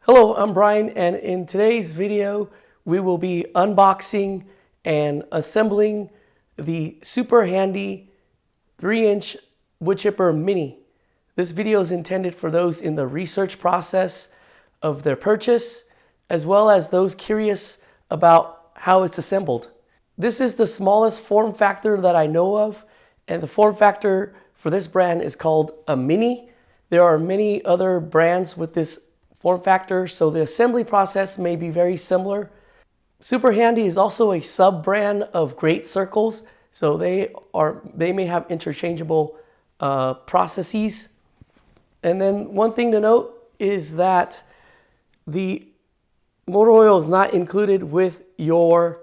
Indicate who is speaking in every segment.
Speaker 1: Hello, I'm Brian, and in today's video we will be unboxing and assembling the super handy 3-inch wood chipper mini. This video is intended for those in the research process of their purchase, as well as those curious about how it's assembled. This is the smallest form factor that I know of, and the form factor for this brand is called a mini. There are many other brands with this form factor, so the assembly process may be very similar. Super Handy is also a sub-brand of Great Circles, so they may have interchangeable processes. And then one thing to note is that the motor oil is not included with your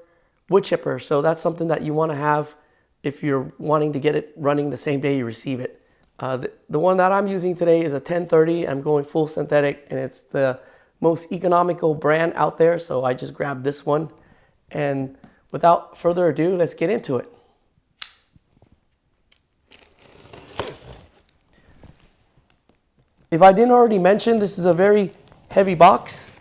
Speaker 1: wood chipper, so that's something that you want to have if you're wanting to get it running the same day you receive it. The one that I'm using today is a 1030. I'm going full synthetic, and it's the most economical brand out there, so I just grabbed this one. And without further ado, let's get into it. If I didn't already mention, this is a very heavy box.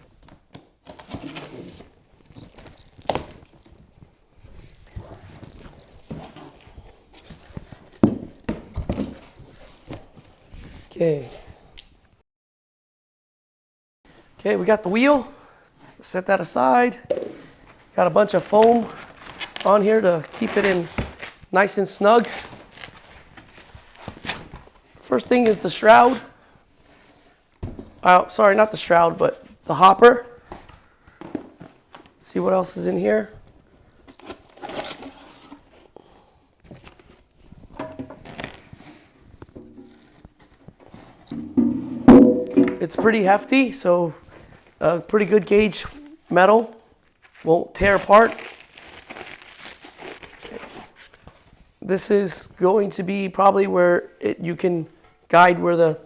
Speaker 1: Okay, we got the wheel. Set that aside. Got a bunch of foam on here to keep it in nice and snug. First thing is the shroud. Sorry, not the shroud, but the hopper. Let's see what else is in here. It's pretty hefty, so pretty good gauge metal, won't tear apart. This is going to be probably where you can guide where the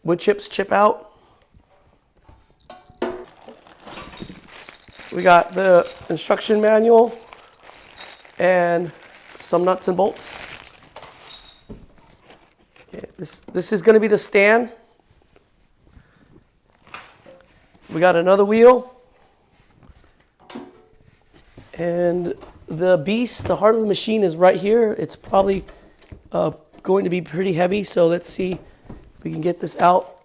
Speaker 1: wood chips chip out. We got the instruction manual and some nuts and bolts. Okay, this is going to be the stand. We got another wheel, and the beast, the heart of the machine, is right here. It's probably going to be pretty heavy, so let's see if we can get this out.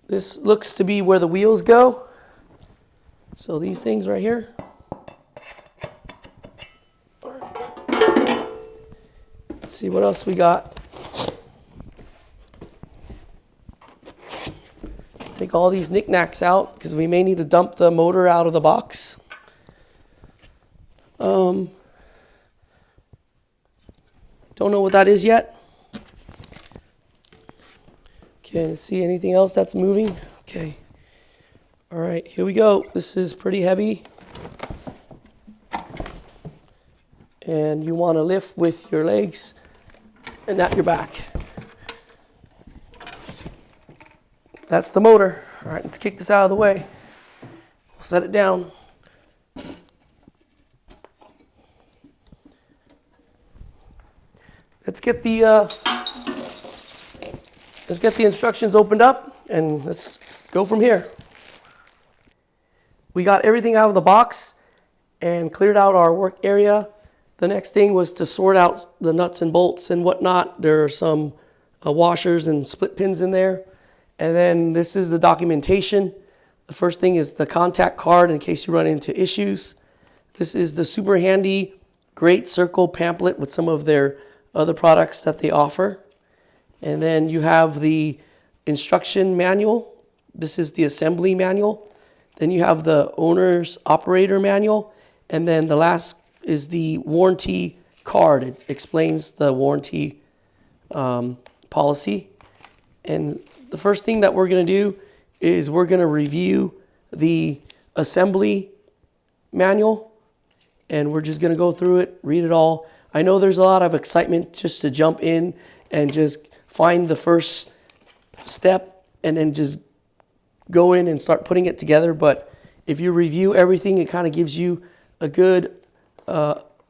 Speaker 1: This looks to be where the wheels go. So these things right here. Let's see what else we got. Take all these knickknacks out because we may need to dump the motor out of the box. Don't know what that is yet. Can't see anything else that's moving. Okay. All right, here we go. This is pretty heavy. And you want to lift with your legs and not your back. That's the motor. All right, let's kick this out of the way. We'll set it down. Let's get the instructions opened up and let's go from here. We got everything out of the box and cleared out our work area. The next thing was to sort out the nuts and bolts and whatnot. There are some washers and split pins in there. And then this is the documentation. The first thing is the contact card in case you run into issues. This is the super handy Great Circle pamphlet with some of their other products that they offer. And then you have the instruction manual. This is the assembly manual. Then you have the owner's operator manual. And then the last is the warranty card. It explains the warranty policy. And the first thing that we're going to do is we're going to review the assembly manual, and we're just going to go through it, read it all. I know there's a lot of excitement just to jump in and just find the first step and then just go in and start putting it together, but if you review everything, it kind of gives you a good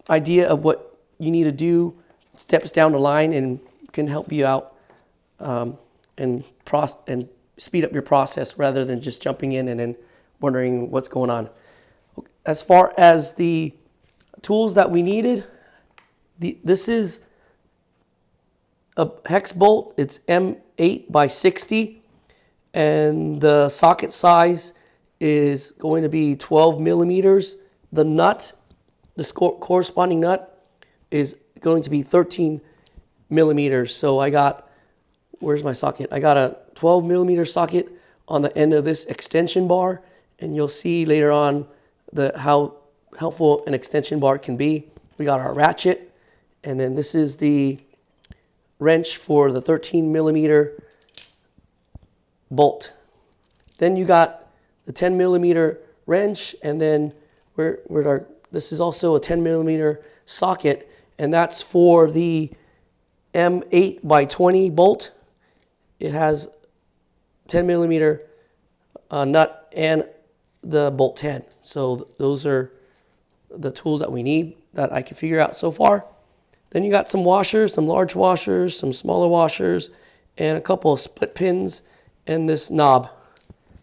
Speaker 1: idea of what you need to do steps down the line and can help you out and speed up your process rather than just jumping in and then wondering what's going on. As far as the tools that we needed, this is a hex bolt. It's M8 by 60, and the socket size is going to be 12 millimeters. The nut, the corresponding nut, is going to be 13 millimeters. So I got, where's my socket? I got a 12 millimeter socket on the end of this extension bar, and you'll see later on how helpful an extension bar can be. We got our ratchet, and then this is the wrench for the 13 millimeter bolt. Then you got the 10 millimeter wrench, and then this is also a 10 millimeter socket, and that's for the M8 by 20 bolt. It has 10 millimeter nut and the bolt head. So those are the tools that we need that I can figure out so far. Then you got some washers, some large washers, some smaller washers, and a couple of split pins and this knob.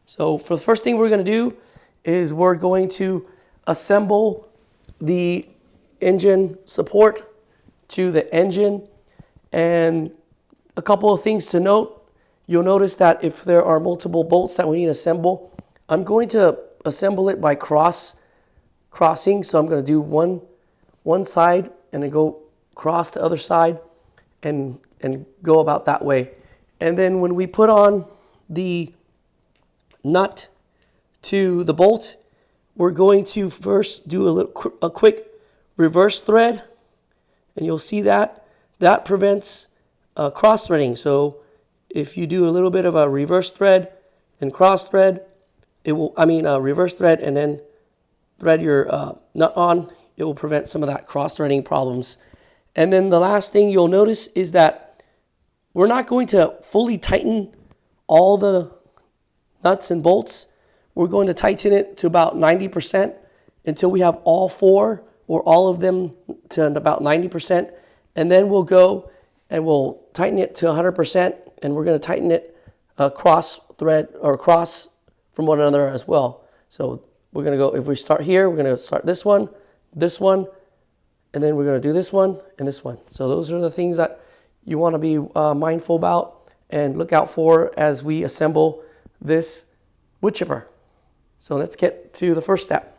Speaker 1: So for the first thing we're going to do is we're going to assemble the engine support to the engine. And a couple of things to note. You'll notice that if there are multiple bolts that we need to assemble, I'm going to assemble it by crossing. So I'm going to do one side and then go cross the other side and go about that way. And then when we put on the nut to the bolt, we're going to first do a quick reverse thread, and you'll see that prevents cross threading. So if you do a little bit of a reverse thread and cross thread, reverse thread and then thread your nut on, it will prevent some of that cross threading problems. And then the last thing you'll notice is that we're not going to fully tighten all the nuts and bolts. We're going to tighten it to about 90% until we have all four or all of them to about 90%. And then we'll go and we'll tighten it to 100%, and we're going to tighten it cross thread or cross from one another as well. So we're going to go, if we start here, we're going to start this one, and then we're going to do this one and this one. So those are the things that you want to be mindful about and look out for as we assemble this wood chipper. So let's get to the first step.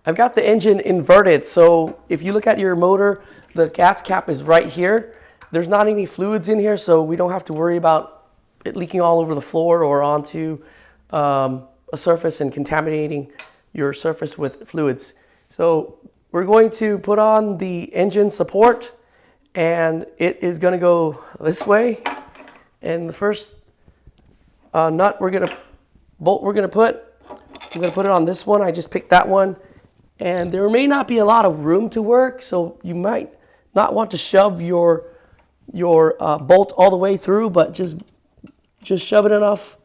Speaker 1: I've got the engine inverted, so if you look at your motor, the gas cap is right here. There's not any fluids in here, so we don't have to worry about it leaking all over the floor or onto a surface and contaminating your surface with fluids. So we're going to put on the engine support, and it is going to go this way. And the first bolt we're going to put it on this one. I just picked that one. And there may not be a lot of room to work, so you might not want to shove your bolt all the way through, but just shove it enough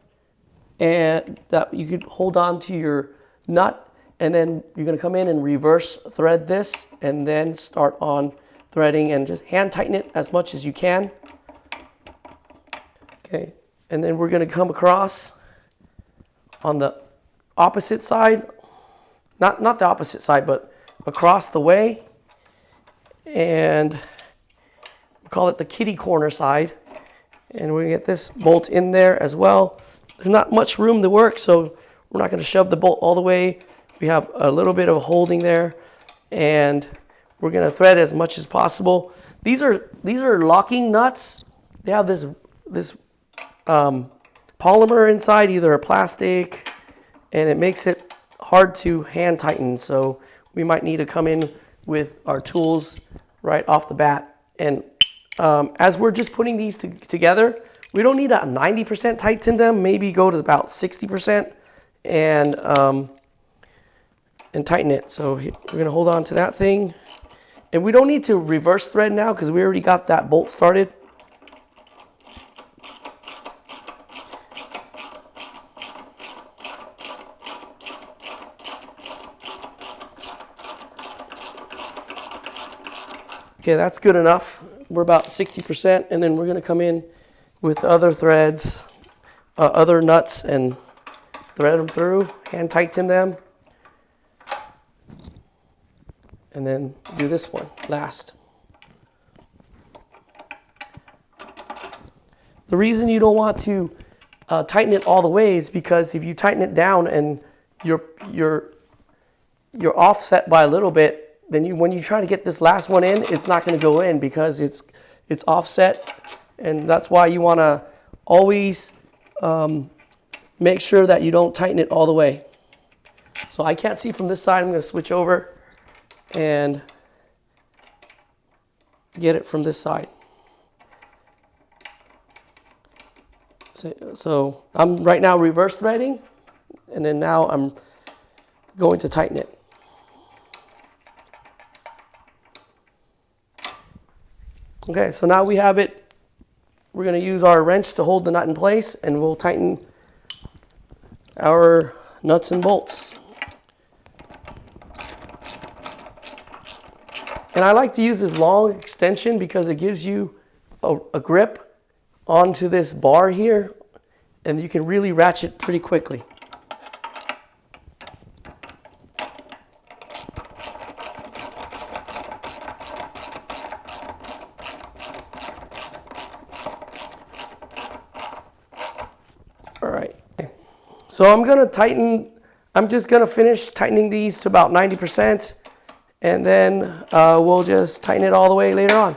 Speaker 1: and that you could hold on to your nut. And then you're going to come in and reverse thread this and then start on threading and just hand tighten it as much as you can. Okay, and then we're going to come across on the opposite side. Not the opposite side, but across the way, and we call it the kitty corner side. And we're gonna get this bolt in there as well. There's not much room to work, so we're not gonna shove the bolt all the way. We have a little bit of holding there, and we're gonna thread as much as possible. These are locking nuts. They have this polymer inside, either a plastic, and it makes it hard to hand tighten, so we might need to come in with our tools right off the bat. And as we're just putting these together, we don't need a 90% tighten them, maybe go to about 60% and tighten it. So we're gonna hold on to that thing. And we don't need to reverse thread now because we already got that bolt started. Okay, that's good enough. We're about 60%, and then we're going to come in with other threads, other nuts, and thread them through, hand tighten them, and then do this one last. The reason you don't want to tighten it all the way is because if you tighten it down and you're offset by a little bit, then when you try to get this last one in, it's not going to go in because it's offset, and that's why you want to always make sure that you don't tighten it all the way. So I can't see from this side. I'm going to switch over and get it from this side. So I'm right now reverse threading, and then now I'm going to tighten it. Okay, so now we have it. We're going to use our wrench to hold the nut in place, and we'll tighten our nuts and bolts. And I like to use this long extension because it gives you a grip onto this bar here, and you can really ratchet pretty quickly. All right, so I'm just gonna finish tightening these to about 90%, and then we'll just tighten it all the way later on.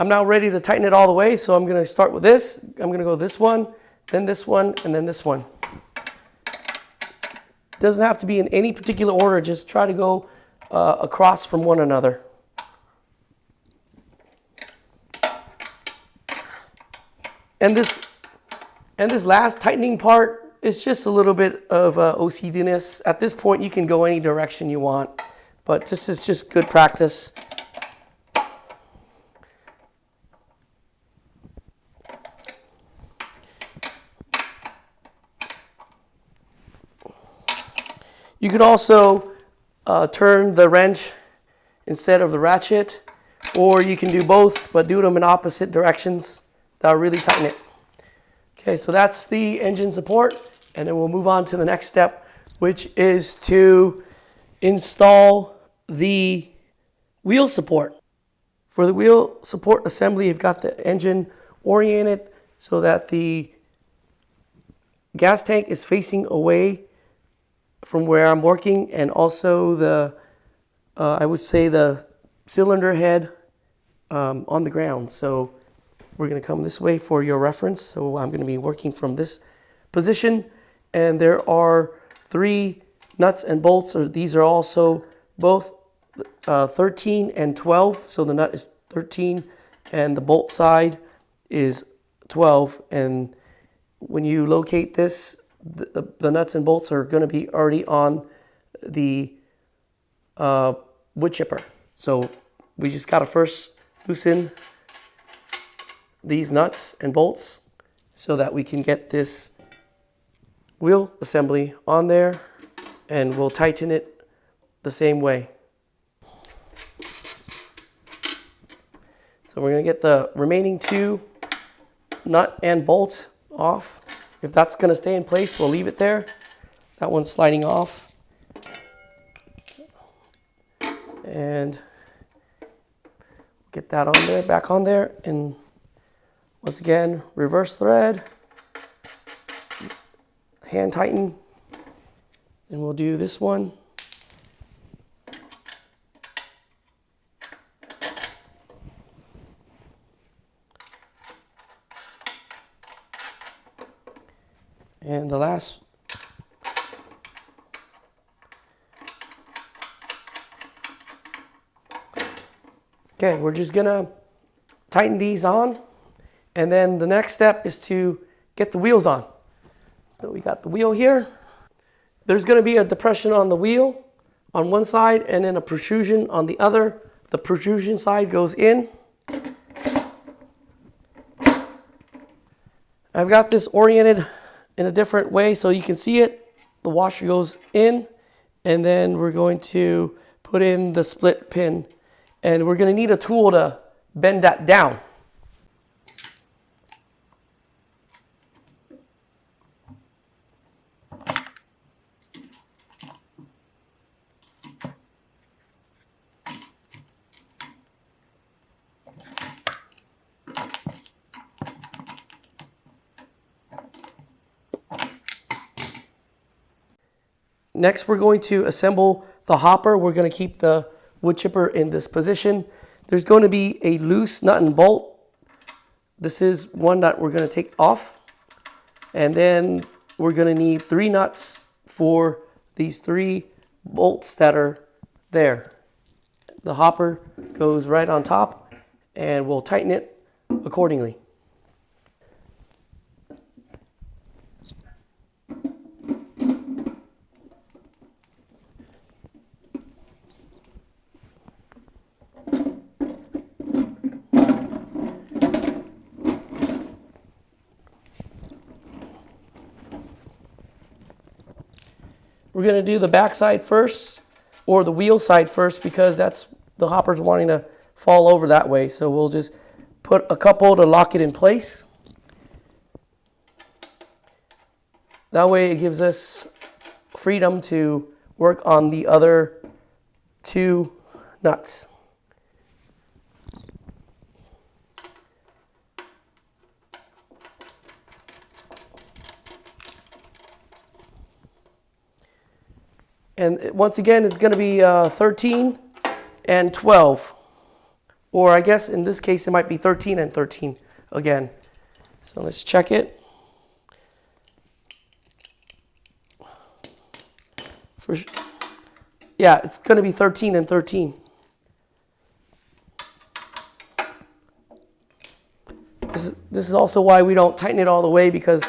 Speaker 1: I'm now ready to tighten it all the way, so I'm going to start with this. I'm going to go this one, and then this one. Doesn't have to be in any particular order, just try to go across from one another. And this last tightening part is just a little bit of OCDness. At this point, you can go any direction you want, but this is just good practice. You could also turn the wrench instead of the ratchet, or you can do both, but do them in opposite directions. That'll really tighten it. Okay, so that's the engine support, and then we'll move on to the next step, which is to install the wheel support. For the wheel support assembly, you've got the engine oriented so that the gas tank is facing away from where I'm working, and also the I would say the cylinder head on the ground. So we're going to come this way for your reference. So I'm going to be working from this position, and there are 3 nuts and bolts. These are also both 13 and 12. So the nut is 13 and the bolt side is 12. And when you locate this, the nuts and bolts are going to be already on the wood chipper. So we just got to first loosen these nuts and bolts so that we can get this wheel assembly on there, and we'll tighten it the same way. So we're going to get the remaining 2 nut and bolt off. If that's going to stay in place, we'll leave it there. That one's sliding off. And get that on there, back on there. And once again, reverse thread, hand tighten, and we'll do this one. And the last. Okay, we're just gonna tighten these on. And then the next step is to get the wheels on. So we got the wheel here. There's gonna be a depression on the wheel on one side and then a protrusion on the other. The protrusion side goes in. I've got this oriented in a different way so you can see it. The washer goes in, and then we're going to put in the split pin, and we're going to need a tool to bend that down. Next, we're going to assemble the hopper. We're going to keep the wood chipper in this position. There's going to be a loose nut and bolt. This is one that we're going to take off. And then we're going to need 3 nuts for these 3 bolts that are there. The hopper goes right on top, and we'll tighten it accordingly. We're going to do the back side first, or the wheel side first, because that's the hopper's wanting to fall over that way. So we'll just put a couple to lock it in place. That way it gives us freedom to work on the other 2 nuts. And once again, it's going to be 13 and 12. Or I guess in this case, it might be 13 and 13 again. So let's check it. Yeah, it's going to be 13 and 13. This is also why we don't tighten it all the way, because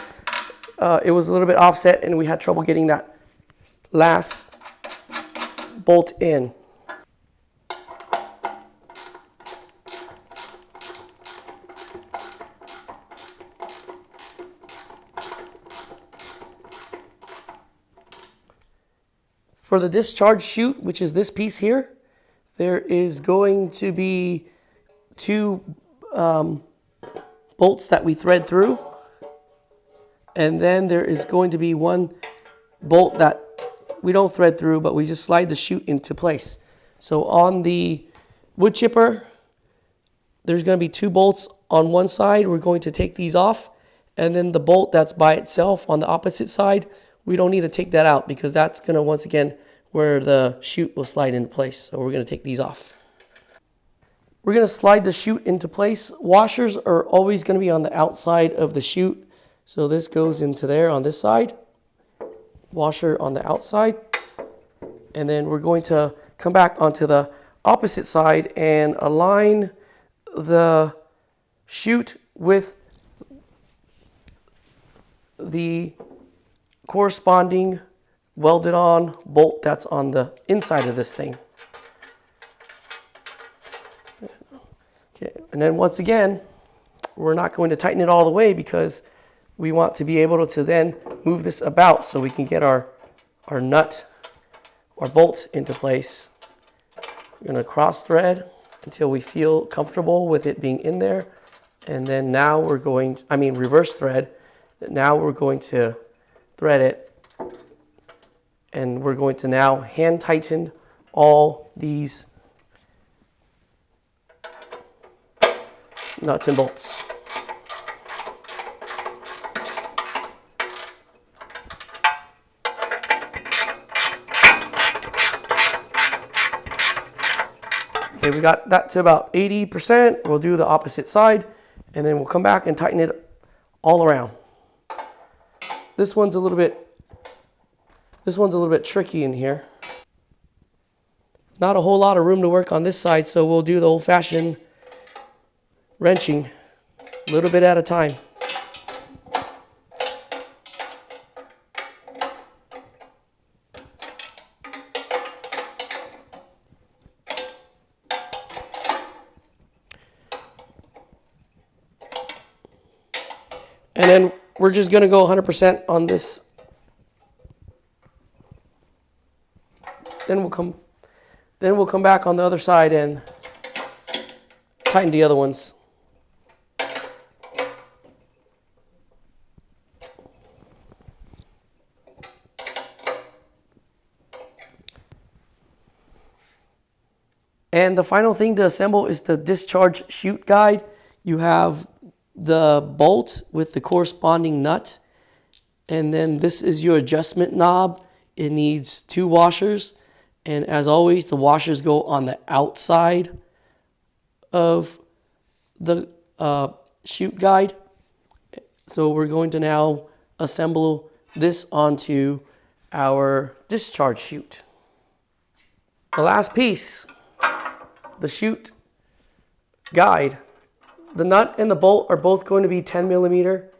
Speaker 1: it was a little bit offset and we had trouble getting that last bolt in. For the discharge chute, which is this piece here, there is going to be 2 bolts that we thread through, and then there is going to be 1 bolt that we don't thread through, but we just slide the chute into place. So on the wood chipper, there's going to be 2 bolts on one side. We're going to take these off, and then the bolt that's by itself on the opposite side, we don't need to take that out, because that's going to, once again, where the chute will slide into place. So we're going to take these off. We're going to slide the chute into place. Washers are always going to be on the outside of the chute. So this goes into there on this side. Washer on the outside. And then we're going to come back onto the opposite side and align the chute with the corresponding welded on bolt that's on the inside of this thing. Okay, and then once again, we're not going to tighten it all the way, because we want to be able to then move this about so we can get our nut or bolt into place. We're going to cross thread until we feel comfortable with it being in there. And then now we're going to, reverse thread. Now we're going to thread it. And we're going to now hand tighten all these nuts and bolts. Okay, we got that to about 80%. We'll do the opposite side, and then we'll come back and tighten it all around. This one's a little bit tricky in here. Not a whole lot of room to work on this side, so we'll do the old-fashioned wrenching, a little bit at a time. And then we're just going to go 100% on this. Then we'll come back on the other side and tighten the other ones. And the final thing to assemble is the discharge chute guide. You have the bolt with the corresponding nut, and then this is your adjustment knob. It needs 2 washers, and as always, the washers go on the outside of the chute guide. So we're going to now assemble this onto our discharge chute. The last piece, the chute guide. The nut and the bolt are both going to be 10 millimeter.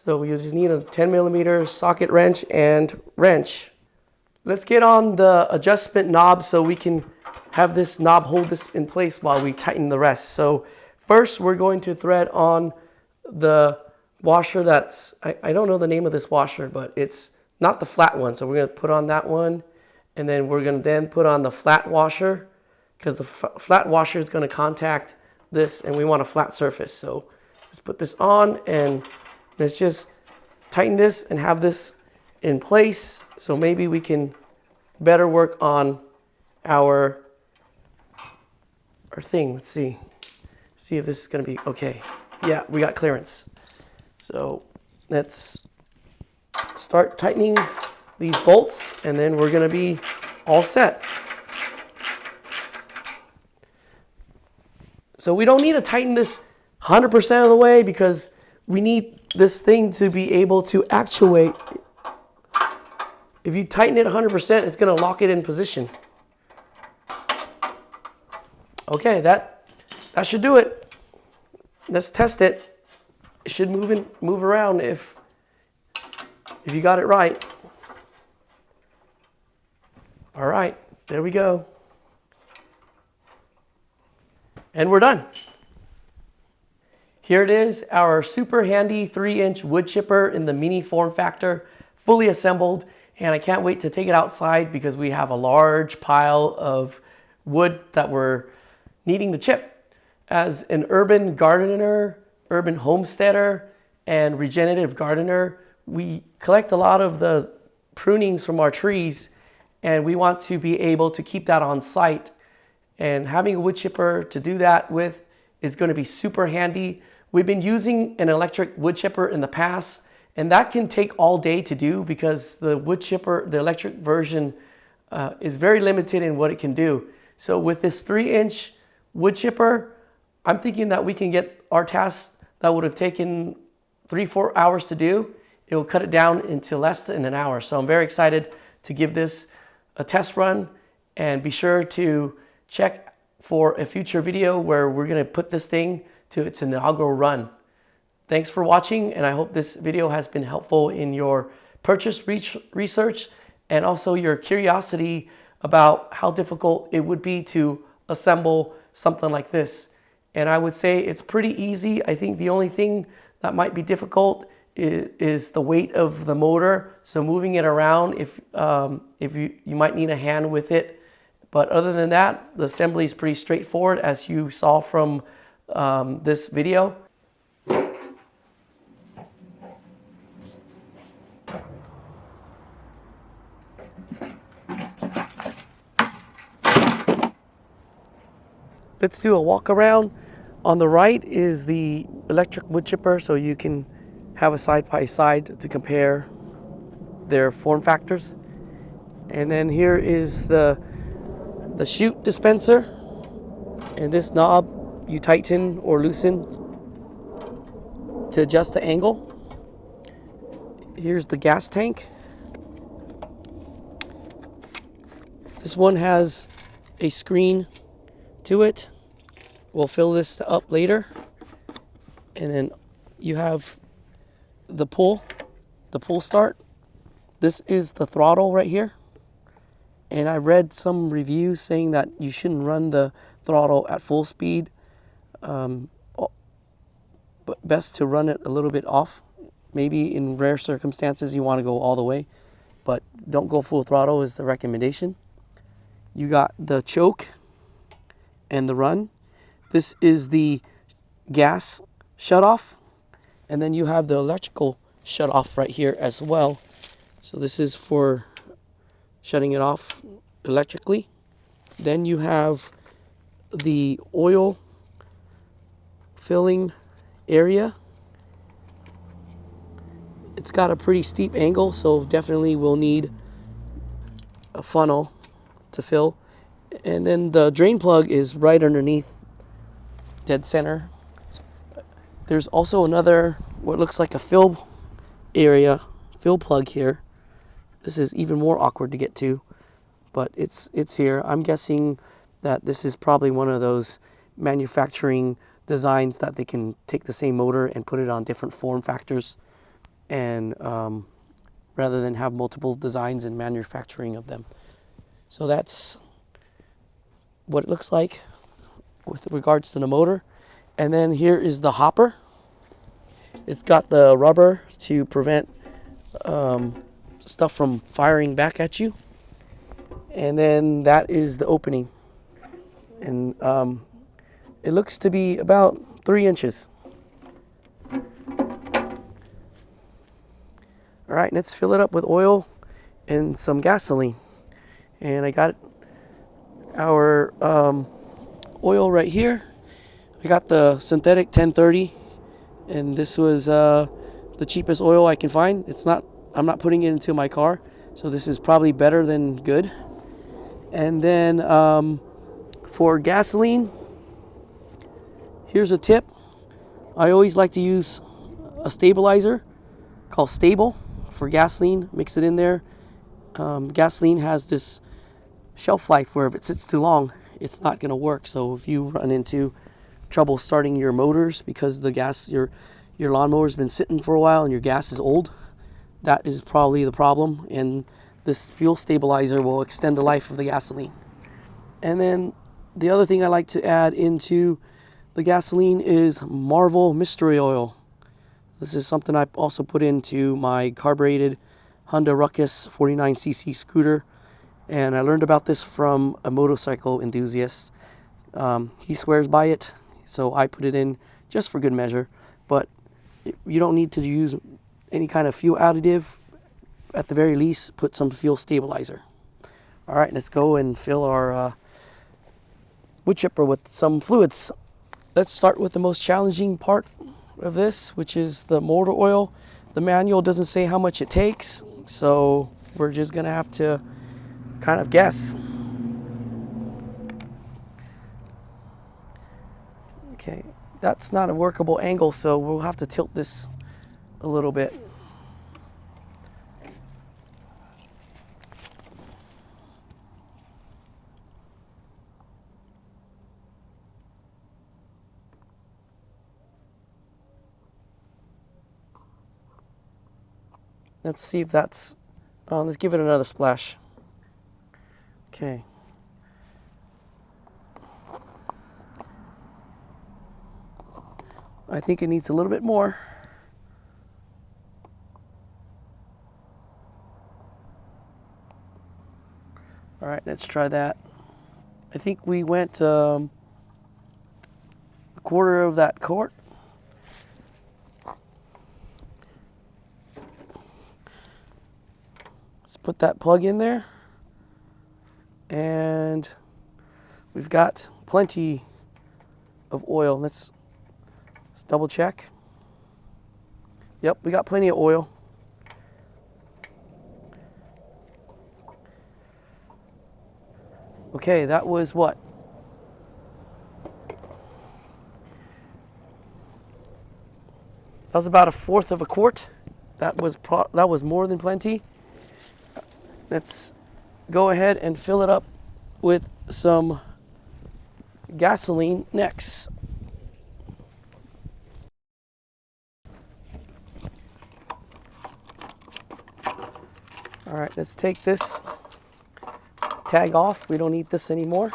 Speaker 1: So we just need a 10 millimeter socket wrench and wrench. Let's get on the adjustment knob so we can have this knob hold this in place while we tighten the rest. So first we're going to thread on the washer that's, I don't know the name of this washer, but it's not the flat one. So we're going to put on that one, and then we're going to then put on the flat washer, because the flat washer is going to contact this, and we want a flat surface. So let's put this on, and let's just tighten this and have this in place, so maybe we can better work on our thing. Let's see if this is going to be okay. Yeah, we got clearance. So let's start tightening these bolts, and then we're going to be all set. So we don't need to tighten this 100% of the way, because we need this thing to be able to actuate. If you tighten it 100%, it's going to lock it in position. Okay, that should do it. Let's test it. It should move around if you got it right. All right, there we go. And we're done. Here it is, our super handy 3-inch wood chipper in the mini form factor, fully assembled. And I can't wait to take it outside, because we have a large pile of wood that we're needing to chip. As an urban gardener, urban homesteader, and regenerative gardener, we collect a lot of the prunings from our trees, and we want to be able to keep that on site. And having a wood chipper to do that with is going to be super handy. We've been using an electric wood chipper in the past, and that can take all day to do, because the wood chipper, the electric version, is very limited in what it can do. So with this 3-inch wood chipper, I'm thinking that we can get our tasks that would have taken 3-4 hours to do. It will cut it down into less than an hour. So I'm very excited to give this a test run, and be sure to check for a future video where we're going to put this thing to its inaugural run. Thanks for watching, and I hope this video has been helpful in your purchase research, and also your curiosity about how difficult it would be to assemble something like this. And I would say it's pretty easy. I think the only thing that might be difficult is the weight of the motor. So moving it around, if you might need a hand with it. But other than that, the assembly is pretty straightforward, as you saw from this video. Let's do a walk around. On the right is the electric wood chipper, so you can have a side by side to compare their form factors. And then here is the chute dispenser, and this knob you tighten or loosen to adjust the angle. Here's the gas tank. This one has a screen to it. We'll fill this up later. And then you have the pull start. This is the throttle right here. And I read some reviews saying that you shouldn't run the throttle at full speed. But best to run it a little bit off. Maybe in rare circumstances you want to go all the way, but don't go full throttle is the recommendation. You got the choke and the run. This is the gas shutoff, and then you have the electrical shutoff right here as well. So this is for shutting it off electrically. Then you have the oil filling area. It's got a pretty steep angle, so definitely we'll need a funnel to fill. And then the drain plug is right underneath, dead center. There's also another, what looks like a fill plug here. This is even more awkward to get to, but it's here. I'm guessing that this is probably one of those manufacturing designs that they can take the same motor and put it on different form factors, and rather than have multiple designs and manufacturing of them. So that's what it looks like with regards to the motor. And then here is the hopper. It's got the rubber to prevent stuff from firing back at you. And then that is the opening. And it looks to be about 3 inches. All right, let's fill it up with oil and some gasoline. And I got our oil right here. I got the synthetic 1030, and this was the cheapest oil I can find. I'm not putting it into my car, so this is probably better than good. And then for gasoline, here's a tip. I always like to use a stabilizer called Stable for gasoline. Mix it in there. Gasoline has this shelf life where if it sits too long, it's not going to work. So if you run into trouble starting your motors because the gas, your lawnmower's been sitting for a while and your gas is old, that is probably the problem. And this fuel stabilizer will extend the life of the gasoline. And then the other thing I like to add into the gasoline is Marvel Mystery Oil. This is something I also put into my carbureted Honda Ruckus 49cc scooter. And I learned about this from a motorcycle enthusiast. He swears by it, so I put it in just for good measure. But you don't need to use any kind of fuel additive. At the very least, put some fuel stabilizer. All right, let's go and fill our wood chipper with some fluids. Let's start with the most challenging part of this, which is the motor oil. The manual doesn't say how much it takes, so we're just gonna have to kind of guess. Okay, that's not a workable angle, so we'll have to tilt this a little bit. Let's see if that's, let's give it another splash. Okay. I think it needs a little bit more. All right, let's try that. I think we went a quarter of that quart. Let's put that plug in there. And we've got plenty of oil. Let's double check. Yep, we got plenty of oil. Okay, that was what? That was about 1/4 of a quart. That was more than plenty. Let's go ahead and fill it up with some gasoline next. All right, let's take this tag off. We don't need this anymore.